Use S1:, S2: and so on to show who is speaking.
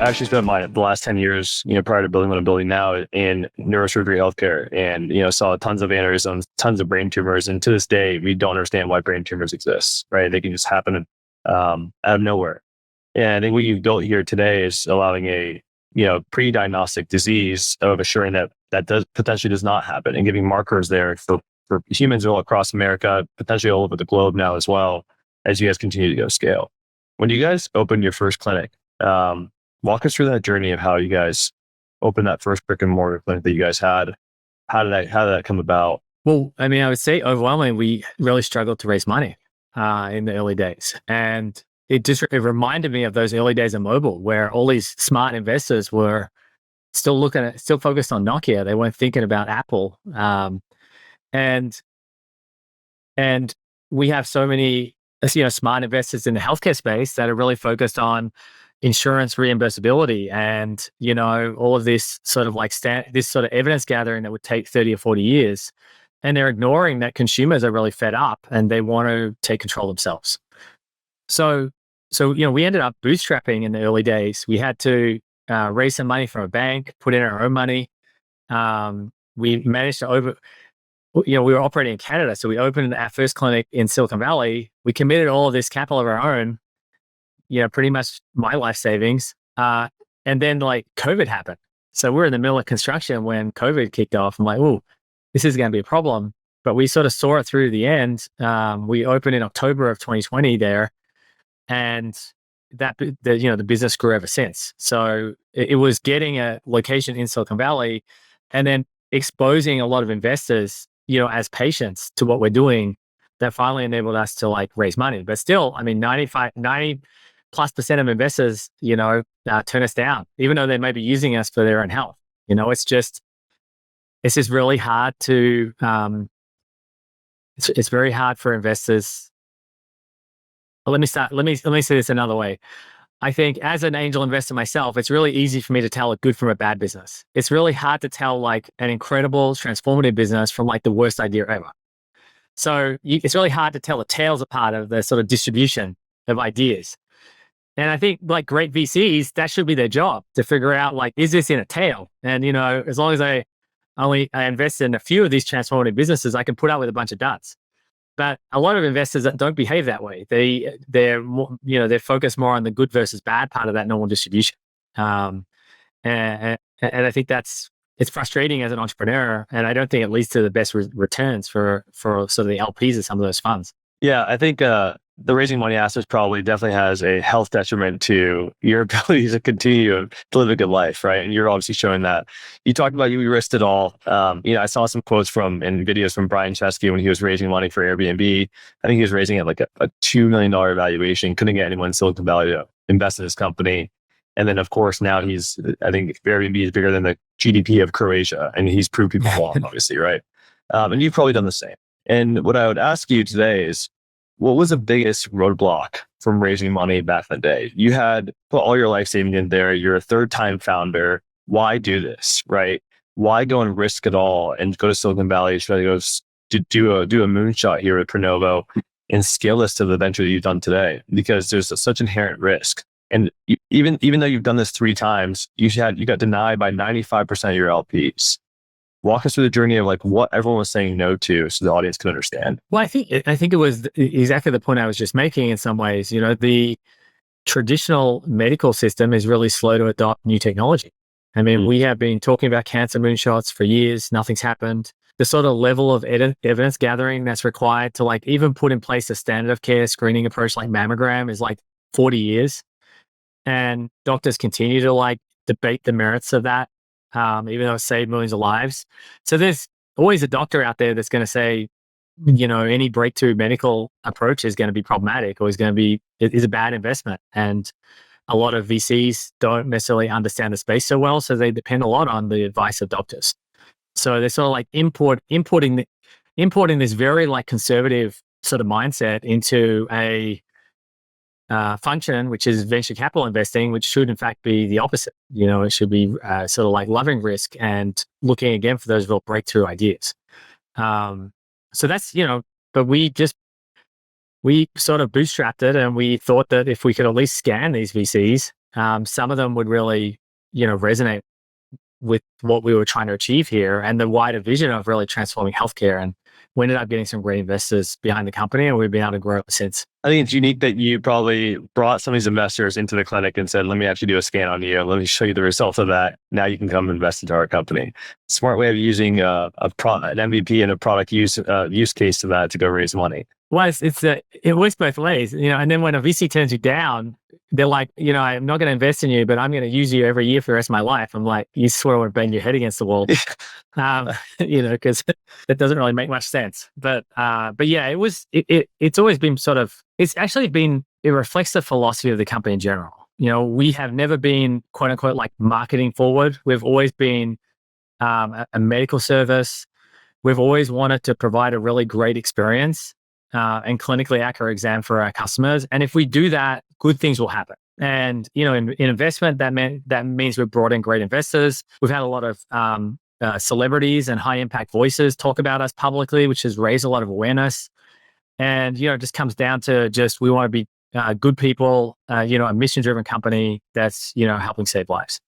S1: I actually spent the last 10 years, prior to building what I'm building now in neurosurgery healthcare and, saw tons of aneurysms, tons of brain tumors. And to this day, we don't understand why brain tumors exist, right? They can just happen out of nowhere. And I think what you've built here today is allowing a, pre-diagnostic disease of assuring that potentially does not happen and giving markers there for humans all across America, potentially all over the globe now as well, as you guys continue to go scale. When you guys opened your first clinic, walk us through that journey of how you guys opened that first brick and mortar clinic that you guys had. How did that come about?
S2: Well, I mean, I would say overwhelmingly, we really struggled to raise money in the early days. And it reminded me of those early days of mobile where all these smart investors were still focused on Nokia. They weren't thinking about Apple. And we have so many, smart investors in the healthcare space that are really focused on insurance reimbursability and, all of this sort of this sort of evidence gathering that would take 30 or 40 years. And they're ignoring that consumers are really fed up and they want to take control themselves. So, we ended up bootstrapping in the early days. We had to raise some money from a bank, put in our own money. We managed to we were operating in Canada. So we opened our first clinic in Silicon Valley. We committed all of this capital of our own, pretty much my life savings. And then COVID happened. So we're in the middle of construction when COVID kicked off. I'm like, oh, this is going to be a problem. But we sort of saw it through to the end. We opened in October of 2020 there. And the business grew ever since. So it was getting a location in Silicon Valley and then exposing a lot of investors, as patients to what we're doing that finally enabled us to raise money. But still, I mean, 90+% of investors, turn us down, even though they may be using us for their own health. It's just really hard to, it's very hard for investors. Let me say this another way. I think as an angel investor myself, it's really easy for me to tell a good from a bad business. It's really hard to tell an incredible transformative business from the worst idea ever. So it's really hard to tell the tails apart of the sort of distribution of ideas. And I think great VCs, that should be their job to figure out is this in a tail? And, as long as I invest in a few of these transformative businesses, I can put up with a bunch of duds. But a lot of investors that don't behave that way. They're more, they're focused more on the good versus bad part of that normal distribution. And I think it's frustrating as an entrepreneur, and I don't think it leads to the best returns for sort of the LPs of some of those funds.
S1: Yeah, I think the raising money aspect probably definitely has a health detriment to your ability to continue to live a good life, right? And you're obviously showing that. You talked about you risked it all. I saw some quotes and videos from Brian Chesky when he was raising money for Airbnb. I think he was raising at a $2 million valuation, couldn't get anyone in Silicon Valley to invest in his company. And then, of course, now I think Airbnb is bigger than the GDP of Croatia, and he's proved people wrong, obviously, right? And you've probably done the same. And what I would ask you today is, what was the biggest roadblock from raising money back in the day? You had put all your life savings in there. You're a third-time founder. Why do this, right? Why go and risk it all and go to Silicon Valley, try to go to do a moonshot here at Prenovo and scale this to the venture that you've done today? Because there's such inherent risk. And even though you've done this 3 times, you got denied by 95% of your LPs. Walk us through the journey of what everyone was saying no to so the audience can understand.
S2: Well, I think it was exactly the point I was just making in some ways. The traditional medical system is really slow to adopt new technology. I mean, we have been talking about cancer moonshots for years. Nothing's happened. The sort of level of evidence gathering that's required to even put in place a standard of care screening approach like mammogram is 40 years. And doctors continue to debate the merits of that. Even though it saved millions of lives. So there's always a doctor out there that's going to say, any breakthrough medical approach is going to be problematic or is a bad investment. And a lot of VCs don't necessarily understand the space so well, so they depend a lot on the advice of doctors. So they're sort of importing this very conservative sort of mindset into a function, which is venture capital investing, which should in fact be the opposite. It should be sort of loving risk and looking again for those real breakthrough ideas. So that's, but we sort of bootstrapped it, and we thought that if we could at least scan these VCs, some of them would really, resonate with what we were trying to achieve here and the wider vision of really transforming healthcare. And we ended up getting some great investors behind the company, and we've been able to grow since.
S1: I think it's unique that you probably brought some of these investors into the clinic and said, let me actually do a scan on you. Let me show you the results of that. Now you can come invest into our company. Smart way of using an MVP and a product use case to that to go raise money.
S2: Well, it works both ways, and then when a VC turns you down, they're like, I'm not going to invest in you, but I'm going to use you every year for the rest of my life. I'm like, you swear I would bang your head against the wall, because that doesn't really make much sense. But yeah, it's always been it reflects the philosophy of the company in general. We have never been quote unquote like marketing forward. We've always been a medical service. We've always wanted to provide a really great experience and clinically accurate exam for our customers. And if we do that, good things will happen. And, in investment, that means we've brought in great investors. We've had a lot of celebrities and high impact voices talk about us publicly, which has raised a lot of awareness. And, it just comes down to we want to be good people, a mission driven company that's, helping save lives.